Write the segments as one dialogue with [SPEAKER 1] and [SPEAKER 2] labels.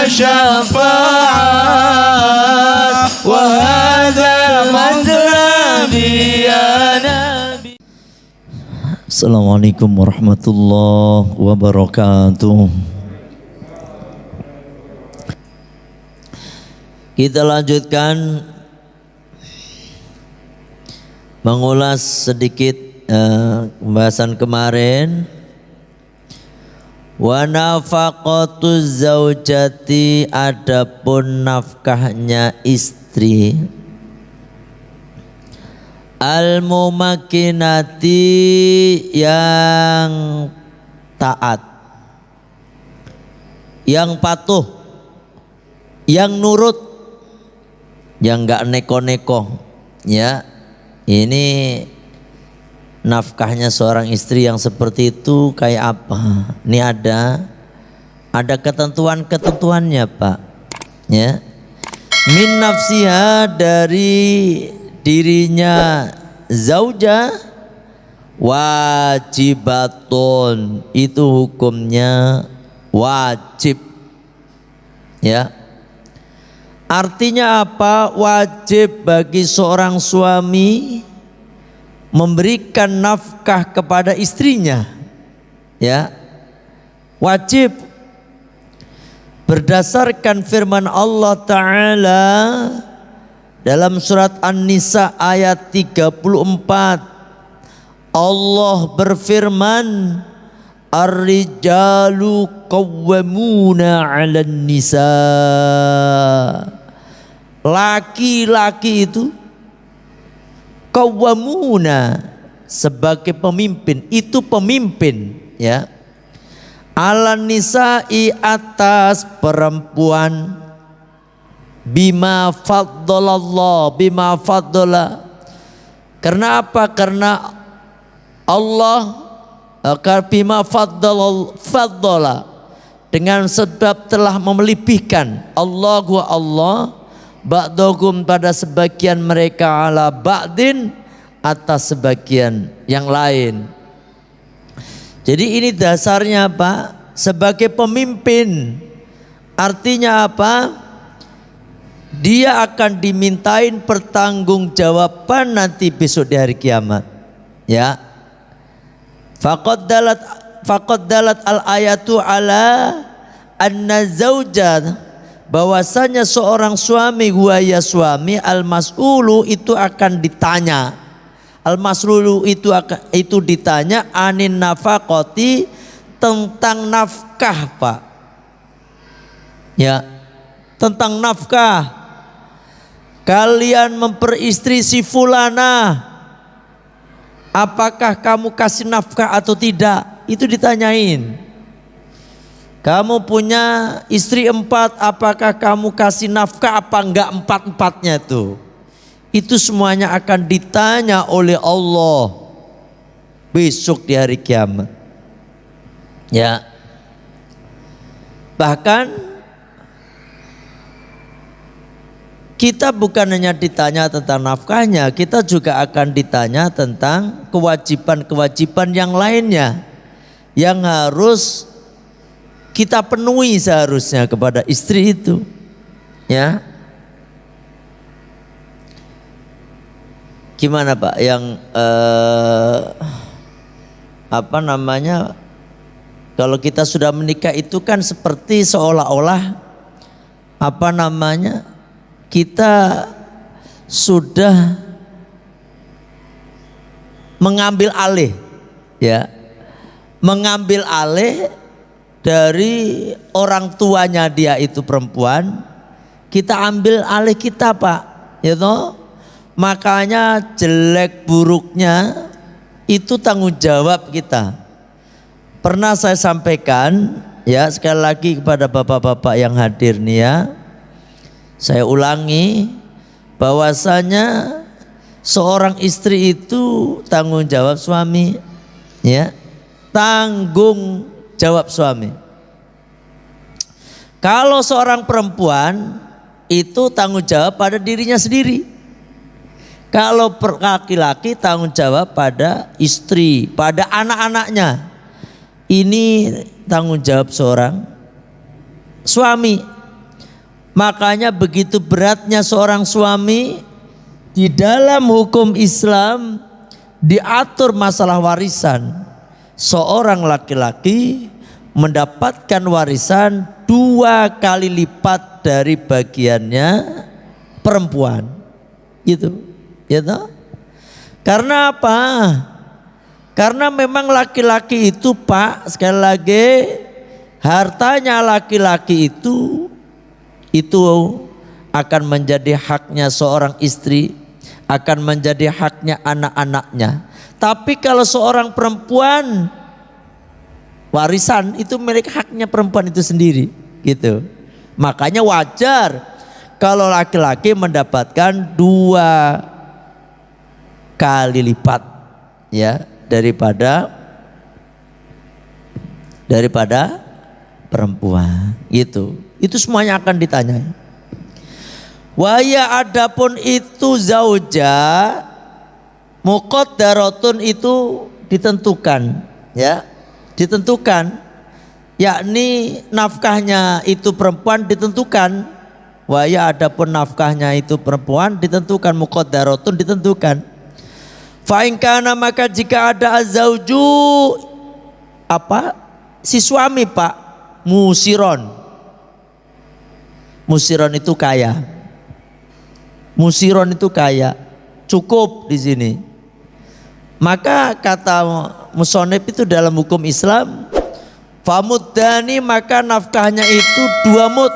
[SPEAKER 1] syafaat wa hadza madlabi ya nabi.
[SPEAKER 2] Assalamualaikum warahmatullahi wabarakatuh. Kita lanjutkan mengulas sedikit pembahasan kemarin. Wa nafaqatuz zaujati, adapun nafkahnya istri. Al-mumakkinati, yang taat, yang patuh, yang nurut, yang enggak neko-neko, ya. Ini nafkahnya seorang istri yang seperti itu kayak apa? Ini ada ketentuan-ketentuannya, Pak. Ya. Min nafsiha, dari dirinya zauja, wajibatun, itu hukumnya wajib. Ya. Artinya apa? Wajib bagi seorang suami memberikan nafkah kepada istrinya. Ya. Wajib. Berdasarkan firman Allah Ta'ala dalam surat An-Nisa ayat 34, Allah berfirman, Ar-rijalu qawwamuna 'alan nisa. Laki-laki itu qawwamuna, sebagai pemimpin, itu pemimpin, ya. 'Alan nisa'i, atas perempuan. Bima faddalallah, bima faddala. Karena apa? Karena Allah, bima faddala, dengan sebab telah melebihkan Allahu Allah ba'dahum, pada sebagian mereka, ala ba'din, atas sebagian yang lain. Jadi ini dasarnya apa? Sebagai pemimpin. Artinya apa? Dia akan dimintain pertanggungjawaban nanti besok di hari kiamat. Ya. Faqad dalat al ayatu ala anna zaujat, bahwasanya seorang suami, huwa suami, al mas'ulu, itu akan ditanya. Al mas'ulu itu ditanya anin nafaqati, tentang nafkah, Pak. Ya. Tentang nafkah. Kalian memperistri si fulana, apakah kamu kasih nafkah atau tidak? Itu ditanyain. Kamu punya istri 4, apakah kamu kasih nafkah apa enggak 4-4-nya tuh? Itu semuanya akan ditanya oleh Allah besok di hari kiamat. Ya. Bahkan kita bukan hanya ditanya tentang nafkahnya, kita juga akan ditanya tentang kewajiban-kewajiban yang lainnya yang harus kita penuhi seharusnya kepada istri itu. Ya. Gimana, Pak? Yang apa namanya? Kalau kita sudah menikah itu kan seperti seolah-olah apa namanya? Kita sudah mengambil alih, ya, mengambil alih dari orang tuanya dia itu perempuan, kita ambil alih kita, Pak, ya toh? Makanya jelek buruknya itu tanggung jawab kita. Pernah saya sampaikan, ya, sekali lagi kepada bapak-bapak yang hadir nih, ya. Saya ulangi, bahwasanya seorang istri itu tanggung jawab suami, ya, tanggung jawab suami. Kalau seorang perempuan itu tanggung jawab pada dirinya sendiri. Kalau laki-laki tanggung jawab pada istri, pada anak-anaknya. Ini tanggung jawab seorang suami. Makanya begitu beratnya seorang suami di dalam hukum Islam diatur masalah warisan. Seorang laki-laki mendapatkan warisan 2 kali lipat dari bagiannya perempuan. Gitu. Ya toh? Karena apa? Karena memang laki-laki itu, Pak, sekali lagi, hartanya laki-laki itu akan menjadi haknya seorang istri, akan menjadi haknya anak-anaknya. Tapi kalau seorang perempuan, warisan itu milik haknya perempuan itu sendiri, gitu. Makanya wajar kalau laki-laki mendapatkan 2 kali lipat, ya, daripada perempuan, gitu. Itu semuanya akan ditanyai. Waya adapun itu zauja muqaddaratun itu ditentukan, ya, ditentukan, yakni nafkahnya itu perempuan ditentukan. Waya adapun nafkahnya itu perempuan ditentukan, muqaddaratun ditentukan. Fa in kana, maka jika ada azauju apa? Si suami, Pak, musiron. Musiron itu kaya. Musiron itu kaya, cukup di sini. Maka kata musonib itu dalam hukum Islam, famuddani, maka nafkahnya itu 2 mud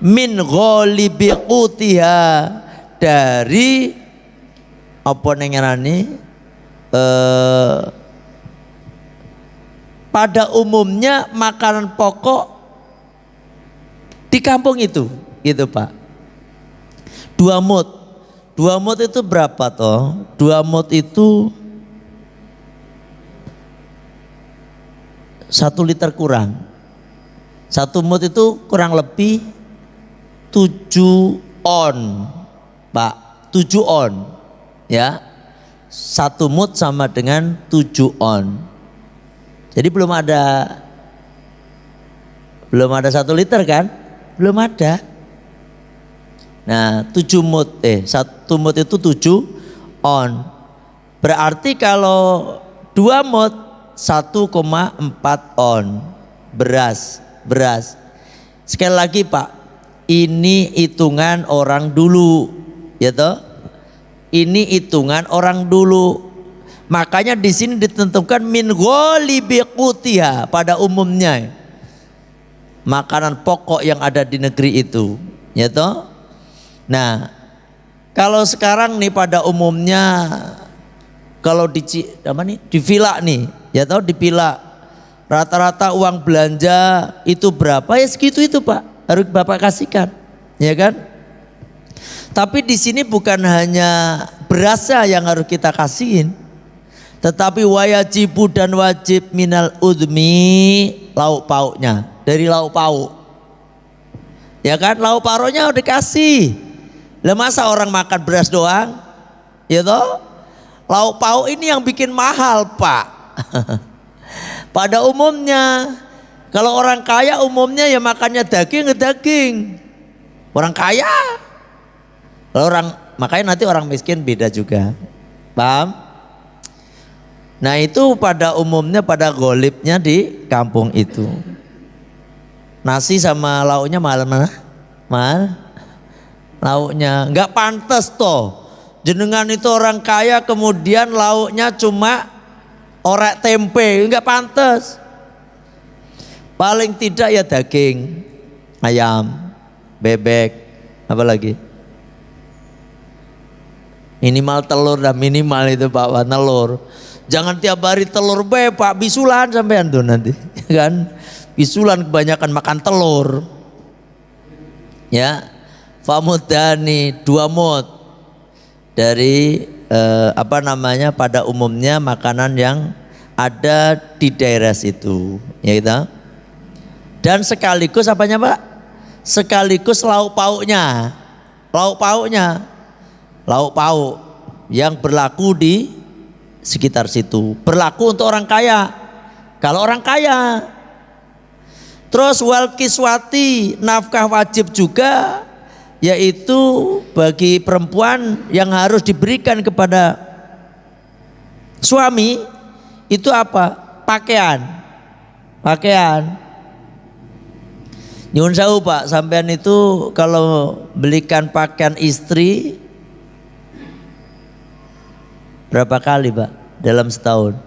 [SPEAKER 2] min ghalibi qutiha, dari apa nengerani pada umumnya makanan pokok di kampung itu, gitu Pak. 2 mud. 2 mud itu berapa toh? 2 mud itu 1 liter kurang. 1 mud itu kurang lebih 7 on, Pak. 7 on, ya. 1 mud sama dengan 7 on. Jadi belum ada 1 liter kan? Belum ada. Nah 7 mud, 1 mud itu 7 on. Berarti kalau 2 mud 1,4 on beras. Sekali lagi Pak, ini hitungan orang dulu, ya toh? Ini hitungan orang dulu. Makanya di sini ditentukan min ghalibi qutiha, pada umumnya makanan pokok yang ada di negeri itu, ya toh? Nah, kalau sekarang nih pada umumnya kalau di villa nih, ya tahu di villa rata-rata uang belanja itu berapa, ya segitu itu Pak, harus Bapak kasihkan, ya kan? Tapi di sini bukan hanya berasnya yang harus kita kasihin, tetapi wajibu dan wajib minal udmi, lauk pauknya, dari lauk pauk, ya kan? Lauk pauknya udah dikasih. Lah masa orang makan beras doang, ya toh? Lauk pauk ini yang bikin mahal Pak. Pada umumnya kalau orang kaya umumnya ya makannya daging. Orang kaya. Kalau makanya nanti orang miskin beda juga, paham? Nah itu pada umumnya, pada golibnya di kampung itu. Nasi sama lauknya mahal mana? Mahal. Lauknya nggak pantas toh. Jenengan itu orang kaya kemudian lauknya cuma orek tempe, nggak pantas. Paling tidak ya daging, ayam, bebek, apa lagi? Minimal telur, dah minimal itu Pak, telur. Jangan tiap hari telur Pak, bisulan sampean tuh nanti, kan? Bisulan kebanyakan makan telur. Ya. Famudani 2 mud dari pada umumnya makanan yang ada di daerah situ, ya gitu. Dan sekaligus apanya Pak? Sekaligus lauk pauknya. Lauk pauk yang berlaku di sekitar situ. Berlaku untuk orang kaya. Kalau orang kaya Terus wal kiswati, nafkah wajib juga, yaitu bagi perempuan yang harus diberikan kepada suami itu apa? Pakaian. Nyuwun sewu Pak, sampean itu kalau belikan pakaian istri berapa kali Pak dalam setahun?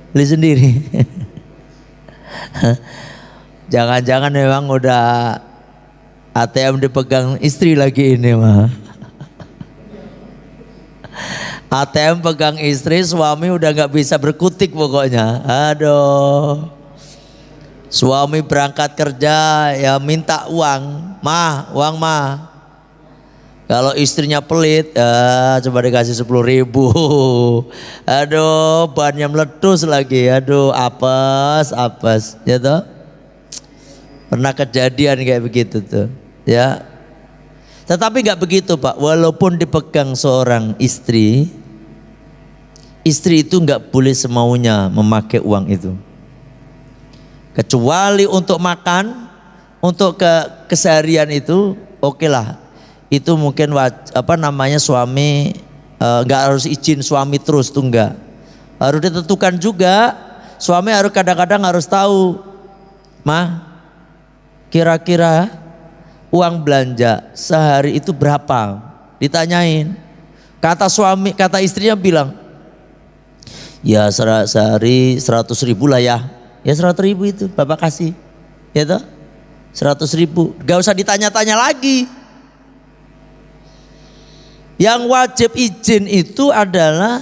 [SPEAKER 2] Beli sendiri. Jangan-jangan memang udah ATM dipegang istri lagi ini mah. ATM pegang istri, suami udah nggak bisa berkutik pokoknya. Aduh. Suami berangkat kerja ya minta uang mah. Kalau istrinya pelit, coba dikasih 10.000. Aduh, bannya meletus lagi. Aduh, apes, ya toh. Pernah kejadian kayak begitu tuh, ya. Tetapi nggak begitu Pak. Walaupun dipegang seorang istri itu nggak boleh semaunya memakai uang itu. Kecuali untuk makan, untuk keseharian itu, oke lah. Itu mungkin suami nggak harus izin suami terus tuh enggak. Harus ditentukan juga. Suami harus kadang-kadang harus tahu, mah kira-kira uang belanja sehari itu berapa? Ditanyain. Kata istrinya bilang, ya sehari 100.000 lah ya. Ya 100.000 itu Bapak kasih, ya toh 100.000. Gak usah ditanya-tanya lagi. Yang wajib izin itu adalah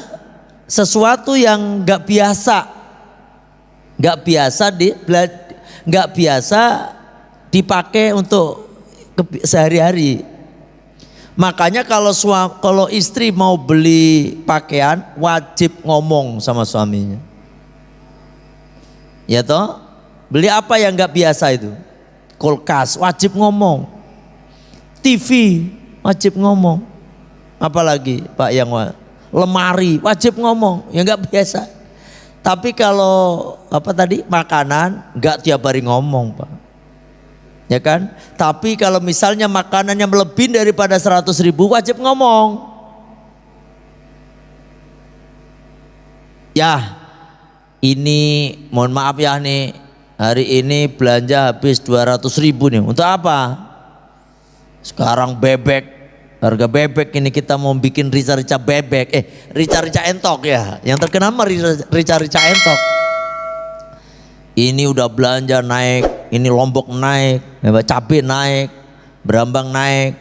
[SPEAKER 2] sesuatu yang nggak biasa dipakai untuk sehari-hari. Makanya kalau istri mau beli pakaian wajib ngomong sama suaminya. Ya toh, beli apa yang nggak biasa itu? Kulkas wajib ngomong, TV wajib ngomong. Apalagi Pak yang lemari wajib ngomong, ya nggak biasa. Tapi kalau makanan nggak tiap hari ngomong Pak, ya kan? Tapi kalau misalnya makanannya melebihi daripada 100.000 wajib ngomong. Ya, ini mohon maaf ya nih, hari ini belanja habis 200.000 nih. Untuk apa? Sekarang harga bebek ini kita mau bikin rica-rica bebek, rica-rica entok ya. Yang terkenal mah rica-rica entok. Ini udah belanja naik, ini lombok naik, cabai naik, berambang naik,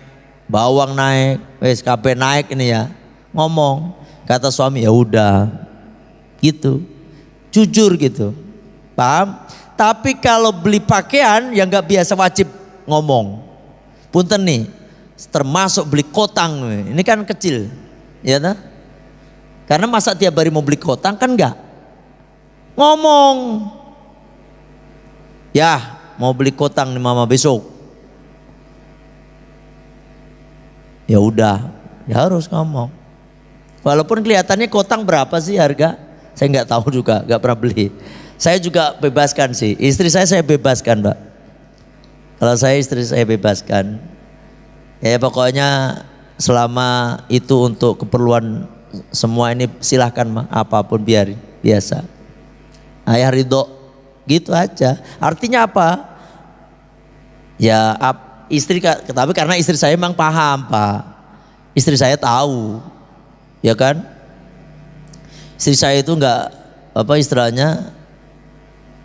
[SPEAKER 2] bawang naik, kabeh naik ini ya. Ngomong, kata suami ya udah, gitu, jujur gitu, paham? Tapi kalau beli pakaian yang nggak biasa wajib ngomong. Punten nih. Termasuk beli kotang, ini kan kecil, ya tak? Karena masa tiap hari mau beli kotang kan enggak ngomong. Ya mau beli kotang nih mama besok. Ya udah, ya harus ngomong. Walaupun kelihatannya kotang berapa sih harga, saya nggak tahu juga, nggak pernah beli. Saya juga bebaskan sih, istri saya bebaskan Mbak. Kalau istri saya bebaskan. Ya pokoknya selama itu untuk keperluan semua ini silahkan mah, apapun biarin, biasa. Ayah ridho, gitu aja. Artinya apa? Ya istri, tapi karena istri saya memang paham Pak. Istri saya tahu, ya kan? Istri saya itu istilahnya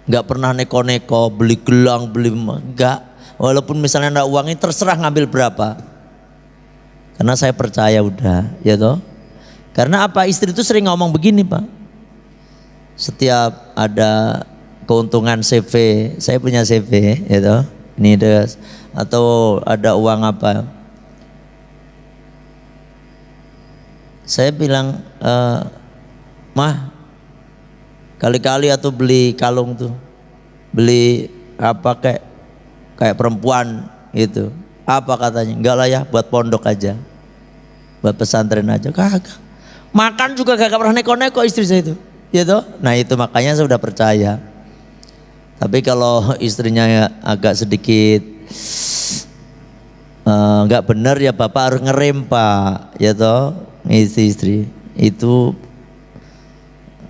[SPEAKER 2] nggak pernah neko-neko, beli gelang, enggak. Walaupun misalnya ada uangnya terserah ngambil berapa. Karena saya percaya udah, ya toh. Karena apa? Istri itu sering ngomong begini Pak. Setiap ada keuntungan CV, saya punya CV, ya toh. Ini atau ada uang apa? Saya bilang, mah, kali-kali atau beli kalung tuh, beli apa kayak perempuan gitu. Apa katanya? Enggak lah ya, buat pondok aja, buat pesantren aja. Kagak. Makan juga gak pernah neko-neko istri saya itu. Ya toh? Nah itu makanya saya udah percaya. Tapi kalau istrinya ya agak sedikit nggak benar ya bapak harus ngerem pak, ya toh istri itu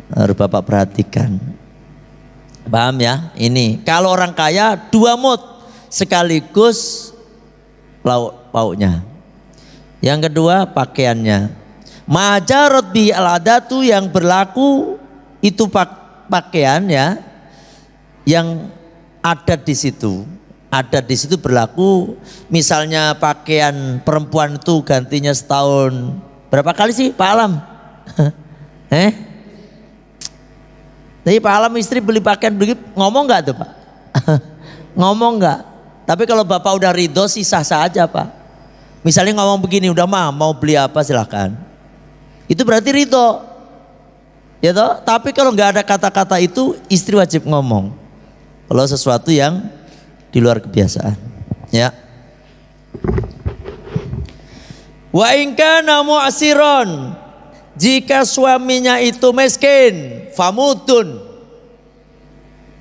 [SPEAKER 2] harus bapak perhatikan. Paham ya? Ini kalau orang kaya 2 mood sekaligus pauknya. Yang kedua pakaiannya. Majarot bi al-adatu yang berlaku itu pakaian ya yang ada di situ. Ada di situ berlaku, misalnya pakaian perempuan itu gantinya setahun berapa kali sih Pak Alam? Jadi Pak Alam istri beli pakaian begitu ngomong nggak tuh Pak? Ngomong nggak? Tapi kalau Bapak udah ridho sih sah-sah aja Pak. Misalnya ngomong begini, udah mau beli apa silahkan. Itu berarti ridho. Ya toh? Tapi kalau nggak ada kata-kata itu istri wajib ngomong. Kalau sesuatu yang di luar kebiasaan, ya. Wa in kana mu'siron, jika suaminya itu miskin, famutun,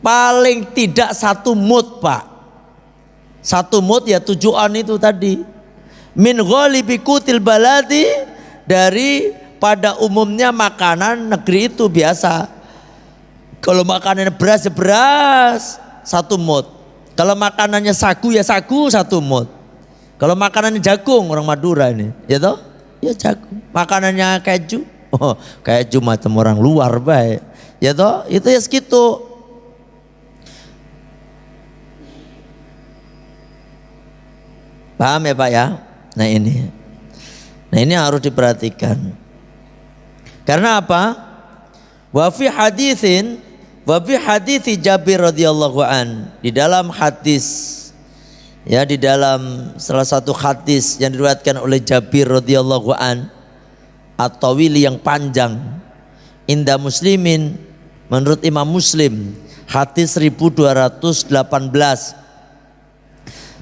[SPEAKER 2] paling tidak 1 mud Pak. 1 mud ya 7 on itu tadi. Min ghalibi kutil baladi, dari pada umumnya makanan negeri itu biasa. Kalau makanannya beras ya beras 1 mud. Kalau makanannya sagu ya sagu 1 mud. Kalau makanannya jagung orang Madura ini, ya toh? Ya jagung. Makanannya keju, keju macam orang luar baik. Ya toh? Itu ya segitu. Paham ya Pak ya? Nah ini harus diperhatikan. Karena apa? Wa fi haditsin Jabir radhiyallahu an, di dalam hadis ya, di dalam salah satu hadis yang diriwayatkan oleh Jabir radhiyallahu an at-tawili yang panjang, inda muslimin, menurut Imam Muslim, hadis 1218.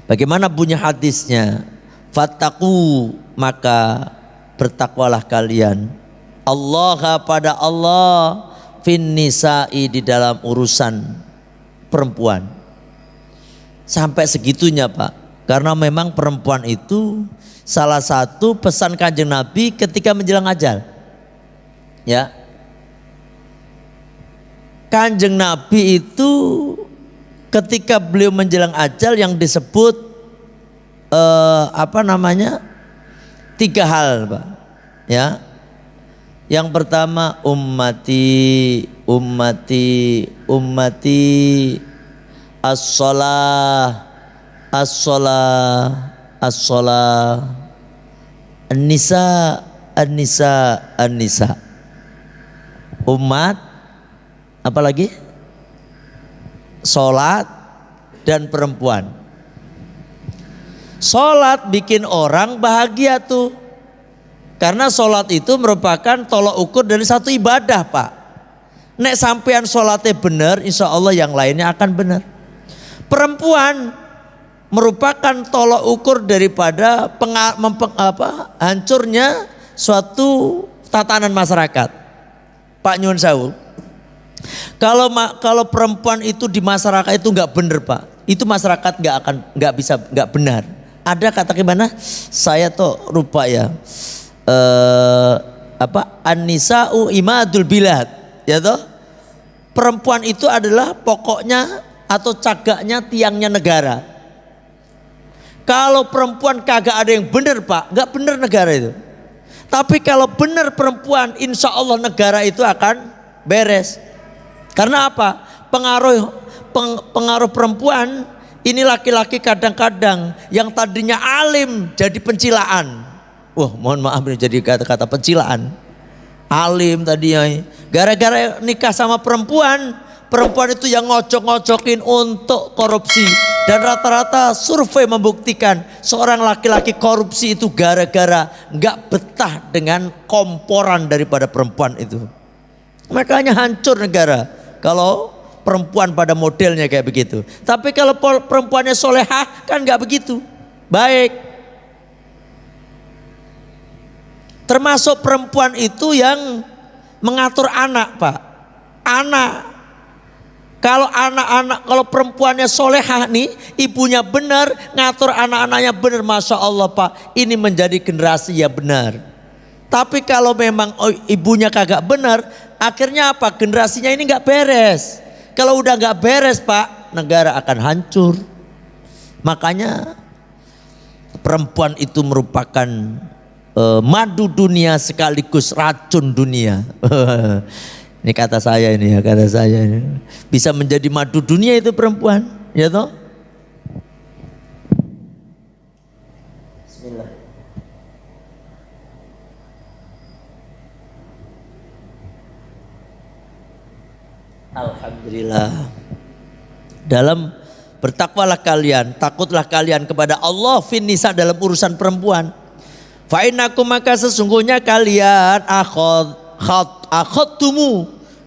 [SPEAKER 2] Bagaimana bunyi hadisnya? Fattaqu, maka bertakwalah kalian Allah, pada Allah, fin nisa'i, di dalam urusan perempuan. Sampai segitunya Pak, karena memang perempuan itu salah satu pesan Kanjeng Nabi ketika menjelang ajal. Ya, Kanjeng Nabi itu ketika beliau menjelang ajal yang disebut 3 hal Pak. Ya. Yang pertama ummati as-shalah an-nisa. Umat, apalagi? Salat dan perempuan. Salat bikin orang bahagia tuh. Karena sholat itu merupakan tolok ukur dari satu ibadah Pak. Nek sampean sholatnya benar, insya Allah yang lainnya akan benar. Perempuan merupakan tolok ukur daripada hancurnya suatu tatanan masyarakat. Pak Nyun Sewu, kalau perempuan itu di masyarakat itu nggak benar Pak, itu masyarakat nggak benar. Ada kata gimana? Saya tuh rupa ya. An-nisa'u imadul bilad, ya toh? Perempuan itu adalah pokoknya atau cagaknya tiangnya negara. Kalau perempuan kagak ada yang benar Pak, nggak benar negara itu. Tapi kalau benar perempuan, insya Allah negara itu akan beres. Karena apa? Pengaruh perempuan ini, laki-laki kadang-kadang yang tadinya alim jadi pencilaan. Wah, mohon maaf nih, jadi kata-kata pencilaan. Alim tadi ya. Gara-gara nikah sama perempuan itu yang ngocok-ngocokin untuk korupsi. Dan rata-rata survei membuktikan seorang laki-laki korupsi itu gara-gara nggak betah dengan komporan daripada perempuan itu. Makanya hancur negara kalau perempuan pada modelnya kayak begitu. Tapi kalau perempuannya solehah kan nggak begitu. Baik. Termasuk perempuan itu yang mengatur anak, Pak. Anak. Kalau perempuannya solehah nih, ibunya benar, ngatur anak-anaknya benar, Masya Allah Pak, ini menjadi generasi yang benar. Tapi kalau memang ibunya kagak benar, akhirnya apa? Generasinya ini nggak beres. Kalau udah nggak beres Pak, negara akan hancur. Makanya perempuan itu merupakan madu dunia sekaligus racun dunia. Ini kata saya ini ya, kata saya ini. Bisa menjadi madu dunia itu perempuan, ya toh? Bismillah. Alhamdulillah. Dalam bertakwalah kalian, takutlah kalian kepada Allah fin nisa dalam urusan perempuan. Fa innakum maka sesungguhnya kalian akhadtumu,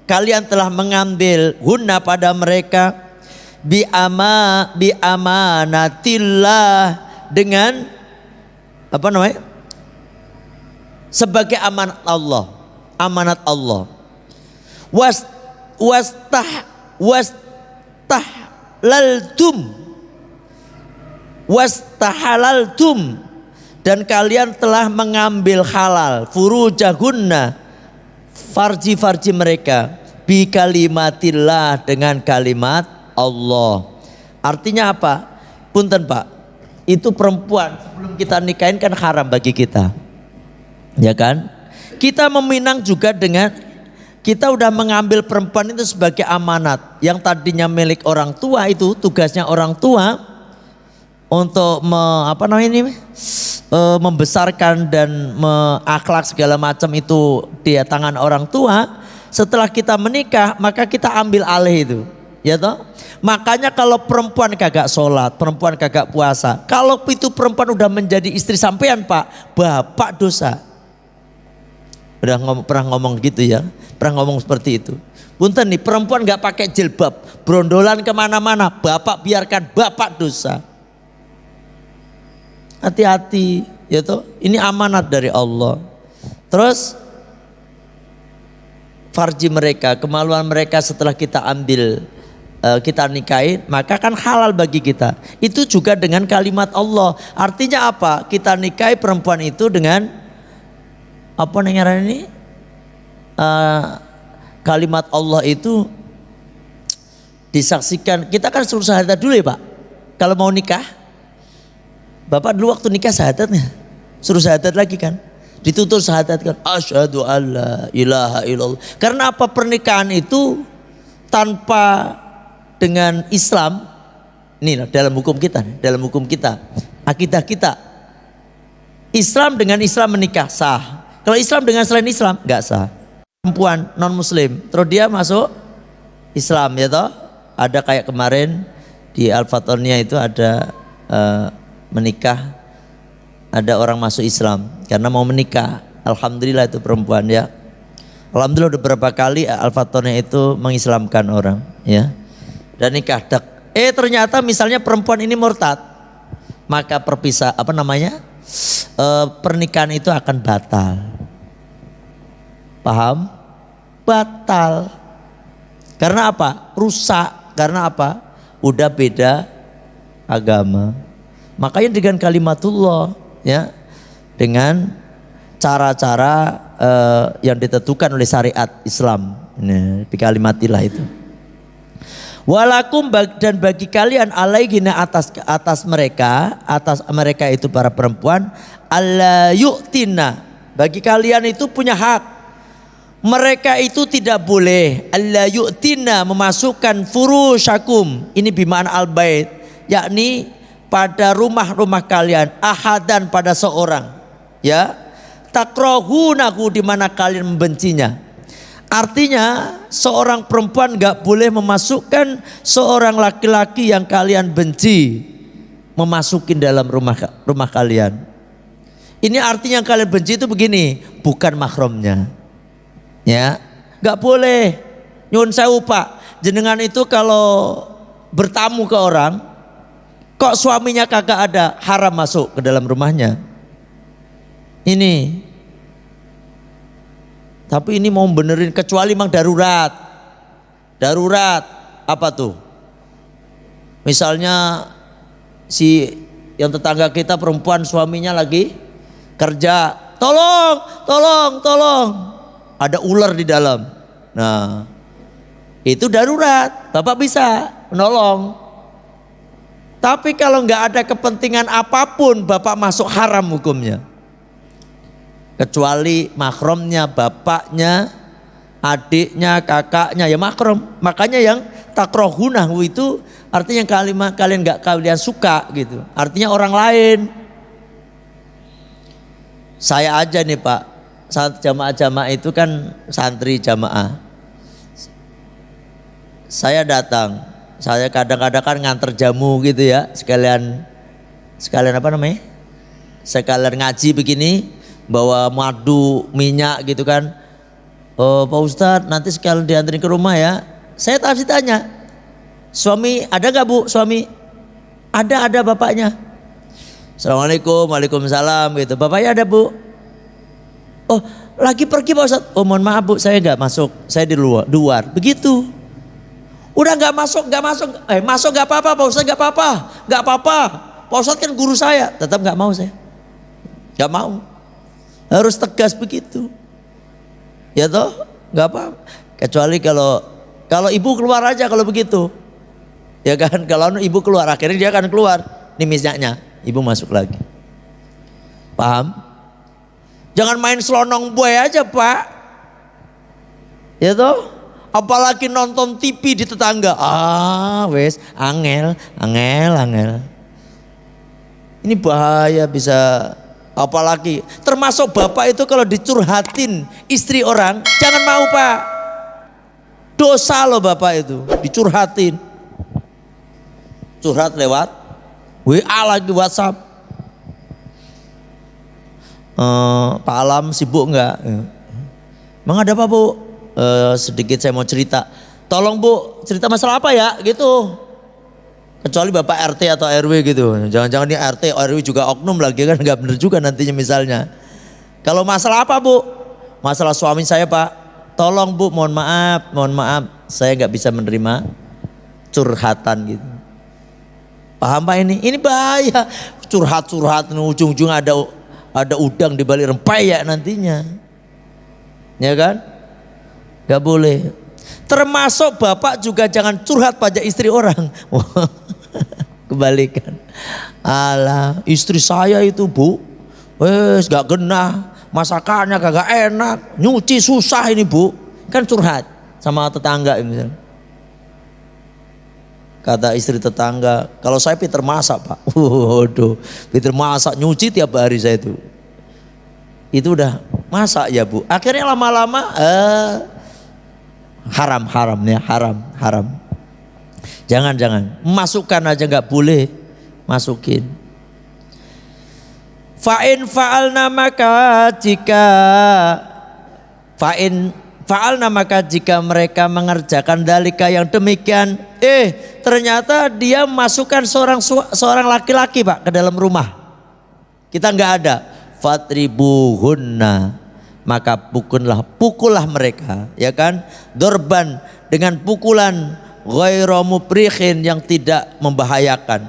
[SPEAKER 2] kalian telah mengambil hunna pada mereka bi amanatillah, dengan apa namanya? Sebagai amanat Allah, amanat Allah. Wastahlaltum, dan kalian telah mengambil halal furujahunna, farji-farji mereka, bi kalimatillah, dengan kalimat Allah. Artinya apa? Punten Pak, itu perempuan sebelum kita nikahin kan haram bagi kita, ya kan? Kita meminang juga dengan kita udah mengambil perempuan itu sebagai amanat. Yang tadinya milik orang tua, itu tugasnya orang tua untuk membesarkan dan akhlak segala macam itu di tangan orang tua. Setelah kita menikah, maka kita ambil alih itu, ya toh. Makanya kalau perempuan kagak sholat, perempuan kagak puasa, kalau itu perempuan udah menjadi istri sampean Pak, bapak dosa. Pernah ngomong gitu ya, pernah ngomong seperti itu. Punten nih, perempuan nggak pakai jilbab, brondolan kemana-mana, bapak biarkan, bapak dosa. Hati-hati, ya toh. Ini amanat dari Allah. Terus farji mereka, kemaluan mereka setelah kita ambil, kita nikahi, maka kan halal bagi kita. Itu juga dengan kalimat Allah. Artinya apa? Kita nikahi perempuan itu dengan apa namanya ini? Kalimat Allah itu disaksikan. Kita kan suruh syahadat dulu ya Pak. Kalau mau nikah, Bapak dulu waktu nikah syahadatnya suruh syahadat lagi kan, ditutur syahadat kan, asyhadu alla ilaha illallah. Karena apa? Pernikahan itu tanpa dengan Islam, ini dalam hukum kita, akidah kita, Islam dengan Islam menikah sah. Kalau Islam dengan selain Islam nggak sah. Perempuan non Muslim, terus dia masuk Islam, ya toh. Ada kayak kemarin di Al-Fatihah itu ada menikah, ada orang masuk Islam karena mau menikah. Alhamdulillah itu perempuan ya. Alhamdulillah udah beberapa kali Al-Fatihah itu mengislamkan orang, ya. Dan nikah. Ternyata misalnya perempuan ini murtad, maka pernikahan itu akan batal. Paham? Batal. Karena apa? Rusak. Karena apa? Udah beda agama. Makanya dengan kalimatullah, ya, dengan cara-cara yang ditentukan oleh syariat Islam. Nah, di kalimatillah itu. Walakum, dan bagi kalian alaihina atas mereka itu para perempuan, alla yu'tina, bagi kalian itu punya hak. Mereka itu tidak boleh alla yu'tina memasukkan furushakum, ini bimaan al-bait, yakni pada rumah-rumah kalian, ahadan pada seorang, ya, takrahunahu, di mana kalian membencinya. Artinya seorang perempuan gak boleh memasukkan seorang laki-laki yang kalian benci, memasukin dalam rumah kalian. Ini artinya yang kalian benci itu begini, bukan mahramnya, ya, gak boleh. Nyun sewu Pak, jenengan itu kalau bertamu ke orang, kok suaminya kagak ada, haram masuk ke dalam rumahnya. Ini Tapi ini mau benerin kecuali memang darurat. Darurat apa tuh? Misalnya si yang tetangga kita perempuan suaminya lagi kerja, tolong, ada ular di dalam. Nah, itu darurat, Bapak bisa menolong. Tapi kalau nggak ada kepentingan apapun, Bapak masuk haram hukumnya. Kecuali mahromnya, bapaknya, adiknya, kakaknya, ya mahrom. Makanya yang takrohunahu itu artinya kalimat kalian nggak kalian suka gitu. Artinya orang lain. Saya aja nih Pak, saat jamaah-jamaah itu kan santri jamaah. Saya datang, saya kadang-kadang kan nganter jamu gitu ya, sekalian apa namanya? Sekalian ngaji begini, bawa madu, minyak gitu kan. Oh Pak Ustadz nanti sekalian dianterin ke rumah ya. Saya tadi tanya, suami ada gak Bu? Suami ada bapaknya. Assalamualaikum, waalaikumsalam gitu. Bapaknya ada Bu? Oh lagi pergi Pak Ustadz. Oh mohon maaf Bu, saya gak masuk, saya di luar. Begitu. Udah gak masuk, masuk gak apa-apa Pak Ustadz, gak apa-apa. Pak Ustadz kan guru saya, tetap gak mau saya. Gak mau. Harus tegas begitu. Ya toh, nggak apa. Kecuali kalau ibu keluar aja kalau begitu, ya kan. Kalau ibu keluar, akhirnya dia akan keluar. Ini minyaknya, ibu masuk lagi. Paham? Jangan main selonong boy aja Pak. Ya toh, apalagi nonton TV di tetangga. Wes, angel. Ini bahaya bisa. Apalagi termasuk bapak itu kalau dicurhatin istri orang, jangan mau Pak. Dosa loh bapak itu, dicurhatin. Curhat lewat WA lagi, WhatsApp. Pak Alam sibuk enggak? Emang ada apa Bu? Sedikit saya mau cerita. Tolong Bu, cerita masalah apa ya? Gitu. Kecuali Bapak RT atau RW gitu. Jangan-jangan ini RT, RW juga oknum lagi kan, nggak bener juga nantinya misalnya. Kalau masalah apa Bu? Masalah suami saya Pak. Tolong Bu, mohon maaf. Saya nggak bisa menerima curhatan gitu. Paham Pak ini? Ini bahaya. Curhat ujung-ujung ada udang di balik rempeyek nantinya. Ya kan? Gak boleh. Termasuk bapak juga jangan curhat pada istri orang. Kebalikan. Alah, istri saya itu Bu, wes gak genah, masakannya kagak enak, nyuci susah ini Bu. Kan curhat sama tetangga misalnya. Kata istri tetangga, kalau saya pinter masak Pak. Waduh, pinter masak, nyuci tiap hari saya itu. Itu udah masak ya Bu. Akhirnya lama-lama haram. Jangan masukkan aja, nggak boleh masukin. Fa'in fa'alna maka jika mereka mengerjakan dalika yang demikian, ternyata dia masukkan seorang laki-laki Pak ke dalam rumah. Kita nggak ada. Fatribuhunna, maka pukullah mereka, ya kan? Dorban, dengan pukulan ghairu mubrikhin, yang tidak membahayakan.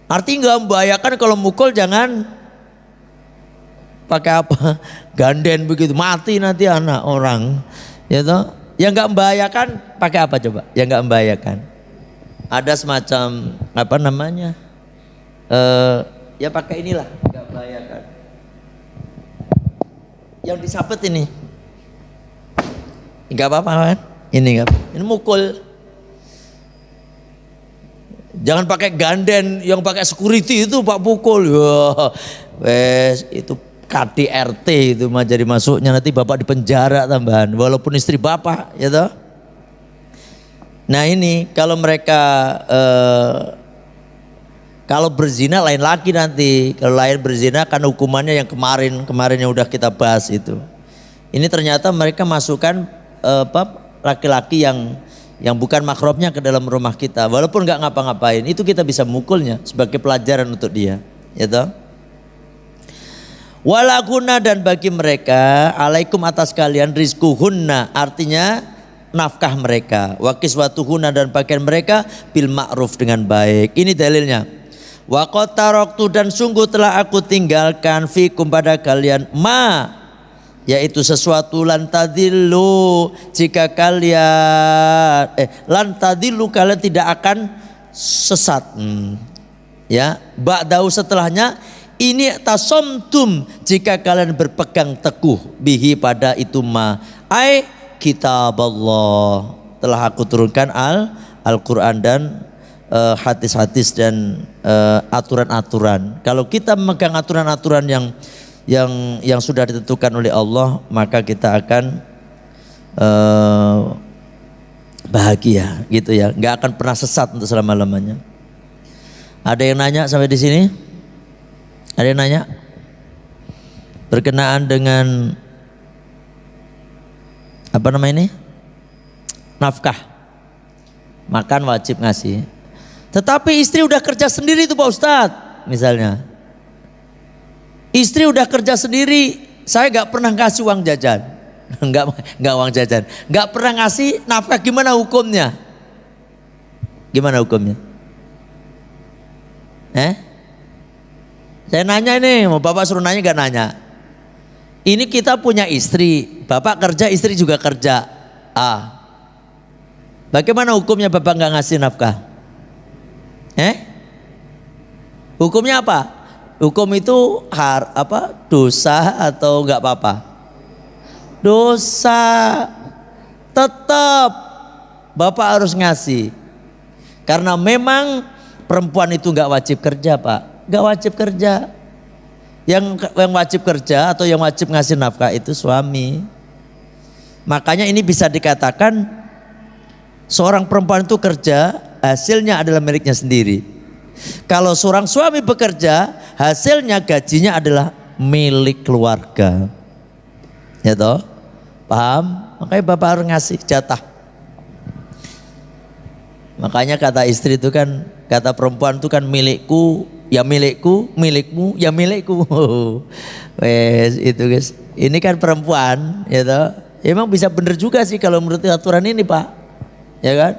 [SPEAKER 2] Artinya nggak membahayakan. Kalau mukul jangan pakai apa? Ganden begitu, mati nanti anak orang. Ya toh? Yang nggak membahayakan pakai apa coba? Yang nggak membahayakan. Ada semacam apa namanya? Ya pakai inilah, nggak membahayakan. Yang disabet ini nggak apa-apa kan? Ini mukul. Jangan pakai ganden yang pakai security itu Pak, pukul. Wes itu KDRT itu mah jadi masuknya nanti bapak di penjara tambahan, walaupun istri bapak, ya toh. Nah ini kalau mereka kalau berzina lain lagi nanti. Kalau lain berzina kan hukumannya yang kemarin yang udah kita bahas itu. Ini ternyata mereka masukkan laki-laki yang bukan makrobnya ke dalam rumah kita, walaupun nggak ngapa-ngapain, itu kita bisa mukulnya sebagai pelajaran untuk dia, ya toh. Walaguna dan bagi mereka alaikum atas kalian rizkuhunna artinya nafkah mereka. Wa kiswatuhunna dan pakaian mereka bil ma'ruf dengan baik. Ini dalilnya. Wa qad taraktu dan sungguh telah aku tinggalkan fikum pada kalian ma yaitu sesuatu lan tadillu jika kalian lan tadillu kalian tidak akan sesat. Ya, ba'dahu setelahnya ini tasomtum jika kalian berpegang teguh bihi pada itu ma ai kitab Allah telah aku turunkan Al-Quran dan hadis-hadis dan aturan-aturan. Kalau kita memegang aturan-aturan yang sudah ditentukan oleh Allah maka kita akan bahagia gitu ya, nggak akan pernah sesat untuk selama-lamanya. Ada yang nanya sampai di sini? Ada yang nanya? Berkenaan dengan apa namanya ini? Nafkah. Makan wajib ngasih. Tetapi istri udah kerja sendiri tuh Pak Ustadz. Misalnya. Istri udah kerja sendiri. Saya gak pernah ngasih uang jajan. Enggak uang jajan. Gak pernah ngasih nafkah, gimana hukumnya? Gimana hukumnya? Saya nanya ini, mau Bapak suruh nanya gak nanya. Ini kita punya istri, Bapak kerja, istri juga kerja. Bagaimana hukumnya Bapak gak ngasih nafkah? Hukumnya apa? Hukum itu dosa atau gak apa-apa? Dosa. Tetap Bapak harus ngasih. Karena memang perempuan itu gak wajib kerja Pak. Gak wajib kerja. Yang wajib kerja atau yang wajib ngasih nafkah itu suami. Makanya ini bisa dikatakan seorang perempuan itu kerja, hasilnya adalah miliknya sendiri. Kalau seorang suami bekerja, hasilnya gajinya adalah milik keluarga. Ya toh? Paham? Makanya Bapak harus ngasih jatah. Makanya kata istri itu kan, kata perempuan itu kan milikku, ya milikku, milikmu, ya milikku. Wes itu guys. Ini kan perempuan, ya toh. Emang bisa bener juga sih kalau menurut aturan ini Pak, ya kan?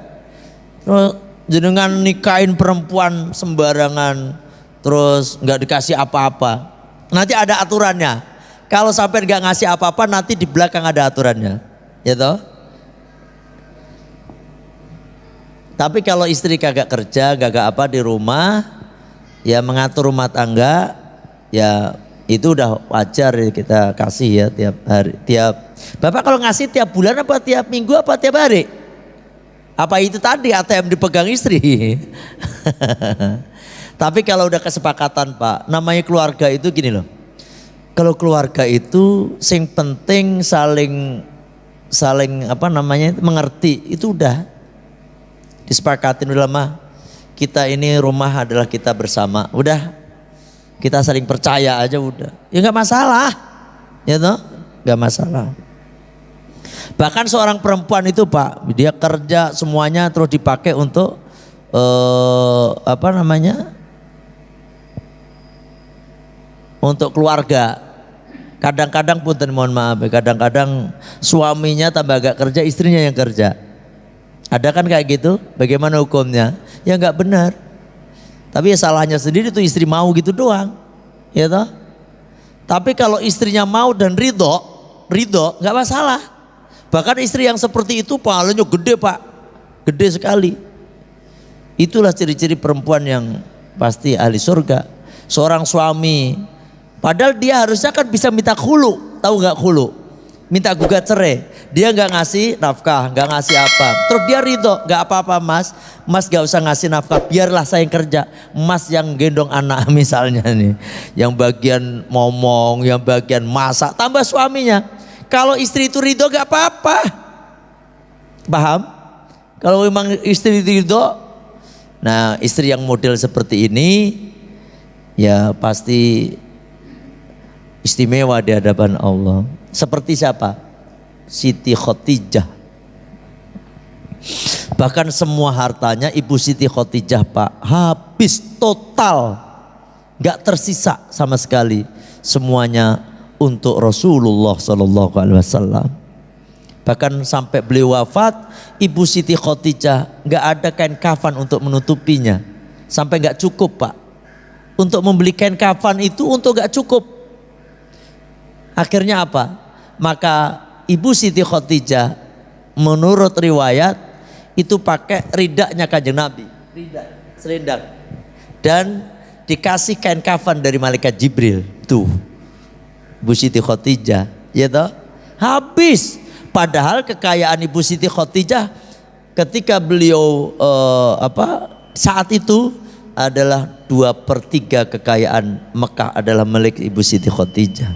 [SPEAKER 2] Terus jenengan nikahin perempuan sembarangan, terus nggak dikasih apa-apa. Nanti ada aturannya. Kalau sampai nggak ngasih apa-apa, nanti di belakang ada aturannya, ya toh. Tapi kalau istri kagak kerja, kagak apa di rumah, ya mengatur rumah tangga, ya itu udah wajar ya kita kasih ya tiap hari. Bapak kalau ngasih tiap bulan apa tiap minggu apa tiap hari? Apa itu tadi ATM dipegang istri? Tapi kalau udah kesepakatan Pak, namanya keluarga itu gini loh. Kalau keluarga itu sing penting saling mengerti, itu udah disepakatin udah lama. Kita ini rumah adalah kita bersama, udah kita saling percaya aja udah. Ya nggak masalah, ya toh, nggak masalah. Bahkan seorang perempuan itu Pak, dia kerja semuanya terus dipakai untuk untuk keluarga. Kadang-kadang punten mohon maaf, kadang-kadang suaminya tambah agak kerja, istrinya yang kerja. Ada kan kayak gitu? Bagaimana hukumnya? Ya nggak benar. Tapi ya salahnya sendiri tuh istri mau gitu doang, ya toh. Tapi kalau istrinya mau dan ridho nggak masalah. Bahkan istri yang seperti itu pahalanya gede Pak, gede sekali. Itulah ciri-ciri perempuan yang pasti ahli surga. Seorang suami, padahal dia harusnya kan bisa minta khulu, tahu nggak khulu? Minta gugat cerai, dia nggak ngasih nafkah, nggak ngasih apa. Terus dia ridho, nggak apa-apa mas nggak usah ngasih nafkah, biarlah saya yang kerja. Mas yang gendong anak misalnya nih, yang bagian ngomong, yang bagian masak, tambah suaminya. Kalau istri itu ridho nggak apa-apa, paham? Kalau memang istri ridho, nah istri yang model seperti ini, ya pasti istimewa di hadapan Allah. Seperti siapa? Siti Khotijah. Bahkan semua hartanya Ibu Siti Khotijah Pak habis total, gak tersisa sama sekali. semuanya untuk Rasulullah sallallahu alaihi wasallam. Bahkan sampai beliau wafat, Ibu Siti Khadijah nggak ada kain kafan untuk menutupinya, sampai nggak cukup Pak. Untuk membeli kain kafan itu untuk nggak cukup. Akhirnya apa? Maka Ibu Siti Khadijah menurut riwayat itu pakai ridaknya Kanjeng Nabi, ridak, selendang, dan dikasih kain kafan dari malaikat Jibril. Tuh, Ibu Siti Khadijah, ya toh? Habis. Padahal kekayaan Ibu Siti Khadijah ketika beliau saat itu adalah 2/3 kekayaan Mekah adalah milik Ibu Siti Khadijah,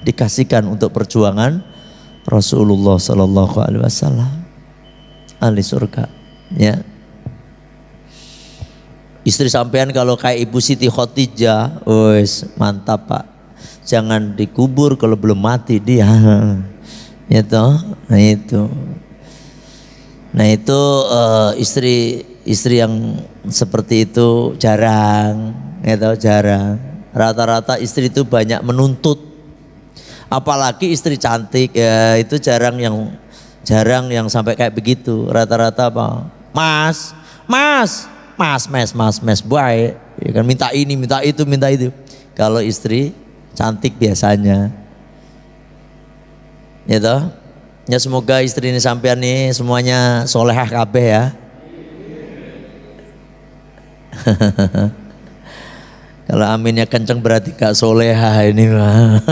[SPEAKER 2] dikasihkan untuk perjuangan Rasulullah Sallallahu Alaihi Wasallam, ahli surga. Ya, istri sampean kalau kayak Ibu Siti Khadijah, wes mantap Pak. Jangan dikubur kalau belum mati dia. Ya toh, nah itu istri yang seperti itu jarang, ya toh, jarang. Rata-rata istri itu banyak menuntut, apalagi istri cantik ya itu jarang yang sampai kayak begitu. Rata-rata apa? Mas, baik, ya kan, minta ini, minta itu. Kalau istri cantik biasanya. Ya toh, ya semoga istri ini sampean nih semuanya solehah kabeh ya. Kalau aminnya kenceng berarti gak solehah ini mah.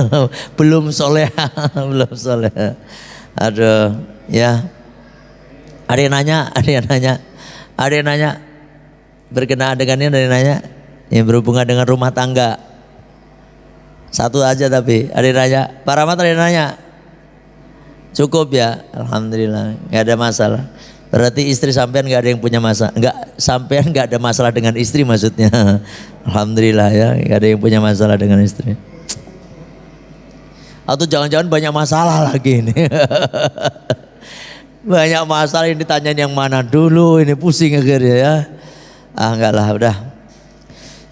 [SPEAKER 2] Belum solehah, belum solehah. Aduh, ya. Ada yang nanya. Berkenaan dengan ini ada yang nanya. Yang berhubungan dengan rumah tangga. Satu aja tapi ada yang nanya. Pak Rahmat ada yang nanya. Cukup ya, alhamdulillah, nggak ada masalah. Berarti istri sampean nggak ada yang punya masalah, sampean nggak ada masalah dengan istri maksudnya. Alhamdulillah ya, nggak ada yang punya masalah dengan istri. Atau jangan-jangan banyak masalah lagi ini. Banyak masalah yang ditanyain yang mana dulu, ini pusing akhirnya ya. Enggak lah, udah.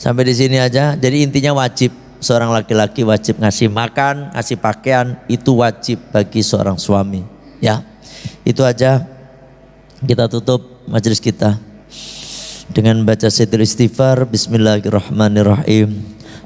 [SPEAKER 2] Sampai di sini aja. Jadi intinya wajib. Seorang laki-laki wajib ngasih makan, ngasih pakaian, itu wajib bagi seorang suami. Ya, itu aja. Kita tutup majelis kita dengan baca Sayyidul Istighfar. Bismillahirrahmanirrahim.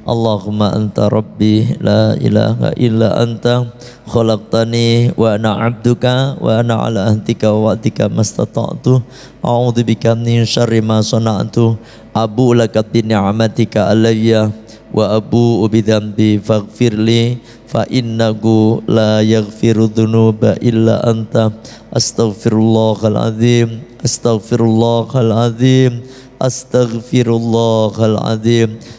[SPEAKER 2] Allahumma anta rabbi la ilaha illa anta khalaqtani wa ana abduka wa ana ala ahtika wa wa'dika mastata'tu a'udzu bika min syarri ma sana'tu abu laka bi ni'matika alayya wa abu bidambi faghfirli fa innahu la yaghfiru dhunuba illa anta astaghfirullahal azim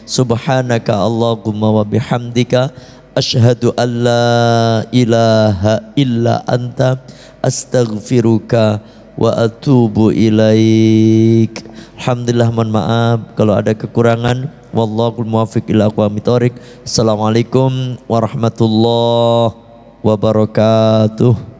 [SPEAKER 2] subhanaka Allahumma wa bihamdika asyhadu an la ilaha illa anta astaghfiruka wa atubu ilaik. Alhamdulillah, mohon maaf kalau ada kekurangan. Wallahul muwaffiq ila aqwamit thoriq. Assalamualaikum warahmatullahi wabarakatuh.